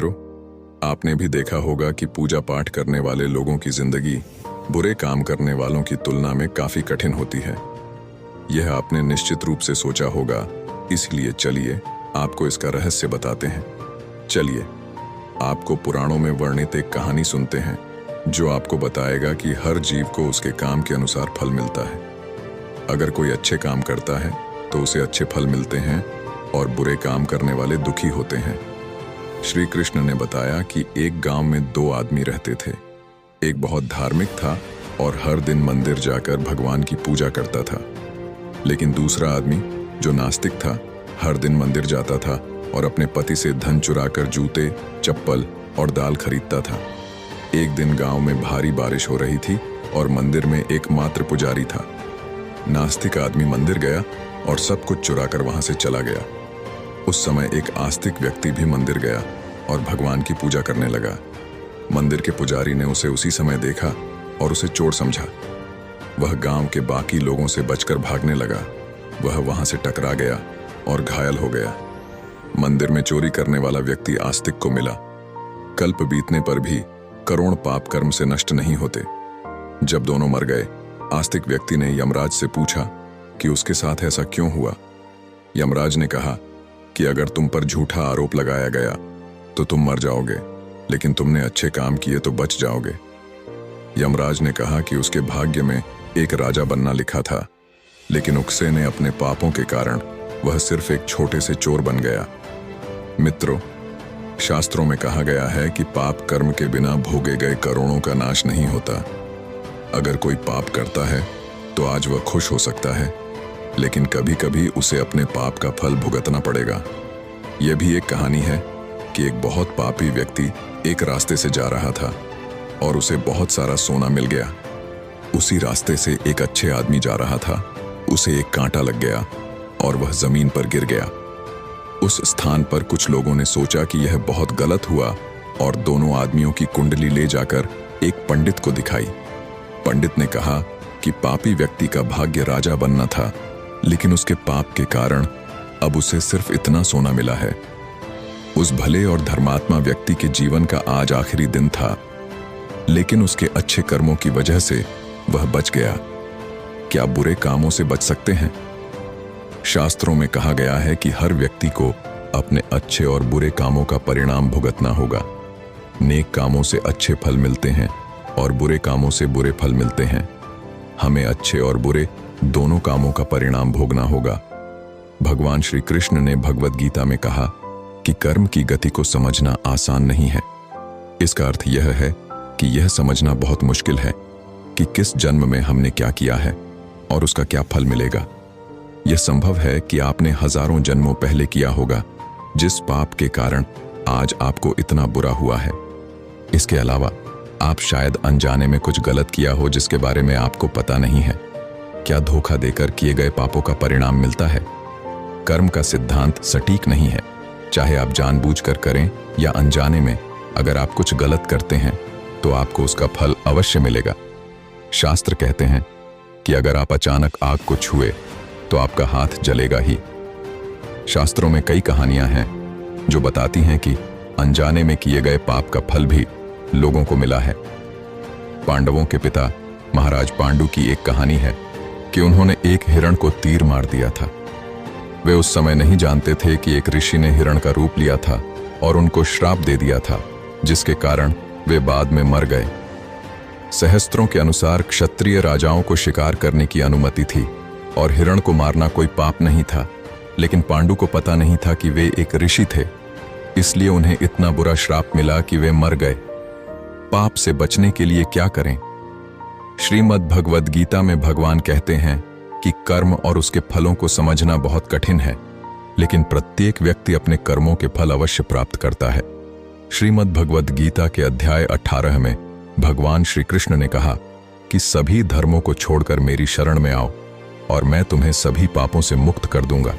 मित्रों, आपने भी देखा होगा कि पूजा पाठ करने वाले लोगों की जिंदगी बुरे काम करने वालों की तुलना में काफी कठिन होती है। यह आपने निश्चित रूप से सोचा होगा, इसलिए चलिए आपको इसका रहस्य बताते हैं। चलिए आपको पुराणों में वर्णित एक कहानी सुनते हैं जो आपको बताएगा कि हर जीव को उसके काम के अनुसार फल मिलता है। अगर कोई अच्छे काम करता है तो उसे अच्छे फल मिलते हैं और बुरे काम करने वाले दुखी होते हैं। श्री कृष्ण ने बताया कि एक गांव में दो आदमी रहते थे। एक बहुत धार्मिक था और हर दिन मंदिर जाकर भगवान की पूजा करता था, लेकिन दूसरा आदमी जो नास्तिक था हर दिन मंदिर जाता था और अपने पति से धन चुराकर जूते, चप्पल और दाल खरीदता था। एक दिन गांव में भारी बारिश हो रही थी और मंदिर में एकमात्र पुजारी था। नास्तिक आदमी मंदिर गया और सब कुछ चुराकर वहां से चला गया। उस समय एक आस्तिक व्यक्ति भी मंदिर गया और भगवान की पूजा करने लगा। मंदिर के पुजारी ने उसे उसी समय देखा और उसे चोर समझा। वह गांव के बाकी लोगों से बचकर भागने लगा। वह वहां से टकरा गया और घायल हो गया। मंदिर में चोरी करने वाला व्यक्ति आस्तिक को मिला। कल्प बीतने पर भी करोड़ पाप कर्म से नष्ट नहीं होते। जब दोनों मर गए, आस्तिक व्यक्ति ने यमराज से पूछा कि उसके साथ ऐसा क्यों हुआ। यमराज ने कहा कि अगर तुम पर झूठा आरोप लगाया गया तो तुम मर जाओगे, लेकिन तुमने अच्छे काम किए तो बच जाओगे। यमराज ने कहा कि उसके भाग्य में एक राजा बनना लिखा था, लेकिन उकसे ने अपने पापों के कारण वह सिर्फ एक छोटे से चोर बन गया। मित्रों, शास्त्रों में कहा गया है कि पाप कर्म के बिना भोगे गए करोड़ों का नाश नहीं होता। अगर कोई पाप करता है तो आज वह खुश हो सकता है, लेकिन कभी कभी उसे अपने पाप का फल भुगतना पड़ेगा। यह भी एक कहानी है कि एक बहुत पापी व्यक्ति एक रास्ते से जा रहा था और उसे बहुत सारा सोना मिल गया। उसी रास्ते से एक अच्छे आदमी जा रहा था। उसे एक कांटा लग गया और वह जमीन पर गिर गया। उस स्थान पर कुछ लोगों ने सोचा कि यह बहुत गलत हुआ और दोनों आदमियों की कुंडली ले जाकर एक पंडित को दिखाई। पंडित ने कहा कि पापी व्यक्ति का भाग्य राजा बनना था, लेकिन उसके पाप के कारण अब उसे सिर्फ इतना सोना मिला है। उस भले और धर्मात्मा व्यक्ति के जीवन का आज आखिरी दिन था, लेकिन उसके अच्छे कर्मों की वजह से वह बच गया। क्या बुरे कामों से बच सकते हैं? शास्त्रों में कहा गया है कि हर व्यक्ति को अपने अच्छे और बुरे कामों का परिणाम भुगतना होगा। नेक कामों से अच्छे फल मिलते हैं और बुरे कामों से बुरे फल मिलते हैं। हमें अच्छे और बुरे दोनों कामों का परिणाम भोगना होगा। भगवान श्री कृष्ण ने भगवद गीता में कहा कि कर्म की गति को समझना आसान नहीं है। इसका अर्थ यह है कि यह समझना बहुत मुश्किल है कि किस जन्म में हमने क्या किया है और उसका क्या फल मिलेगा। यह संभव है कि आपने हजारों जन्मों पहले किया होगा, जिस पाप के कारण आज आपको इतना बुरा हुआ है। इसके अलावा आप शायद अनजाने में कुछ गलत किया हो जिसके बारे में आपको पता नहीं है। क्या धोखा देकर किए गए पापों का परिणाम मिलता है? कर्म का सिद्धांत सटीक नहीं है। चाहे आप जानबूझकर करें या अनजाने में, अगर आप कुछ गलत करते हैं तो आपको उसका फल अवश्य मिलेगा। शास्त्र कहते हैं कि अगर आप अचानक आग को छुए तो आपका हाथ जलेगा ही। शास्त्रों में कई कहानियां हैं जो बताती हैं कि अनजाने में किए गए पाप का फल भी लोगों को मिला है। पांडवों के पिता महाराज पांडु की एक कहानी है कि उन्होंने एक हिरण को तीर मार दिया था। वे उस समय नहीं जानते थे कि एक ऋषि ने हिरण का रूप लिया था और उनको श्राप दे दिया था, जिसके कारण वे बाद में मर गए। सहस्त्रों के अनुसार क्षत्रिय राजाओं को शिकार करने की अनुमति थी और हिरण को मारना कोई पाप नहीं था, लेकिन पांडु को पता नहीं था कि वे एक ऋषि थे, इसलिए उन्हें इतना बुरा श्राप मिला कि वे मर गए। पाप से बचने के लिए क्या करें? श्रीमद् भगवद गीता में भगवान कहते हैं कि कर्म और उसके फलों को समझना बहुत कठिन है, लेकिन प्रत्येक व्यक्ति अपने कर्मों के फल अवश्य प्राप्त करता है। श्रीमद् भगवद गीता के अध्याय 18 में भगवान श्री कृष्ण ने कहा कि सभी धर्मों को छोड़कर मेरी शरण में आओ और मैं तुम्हें सभी पापों से मुक्त कर दूंगा।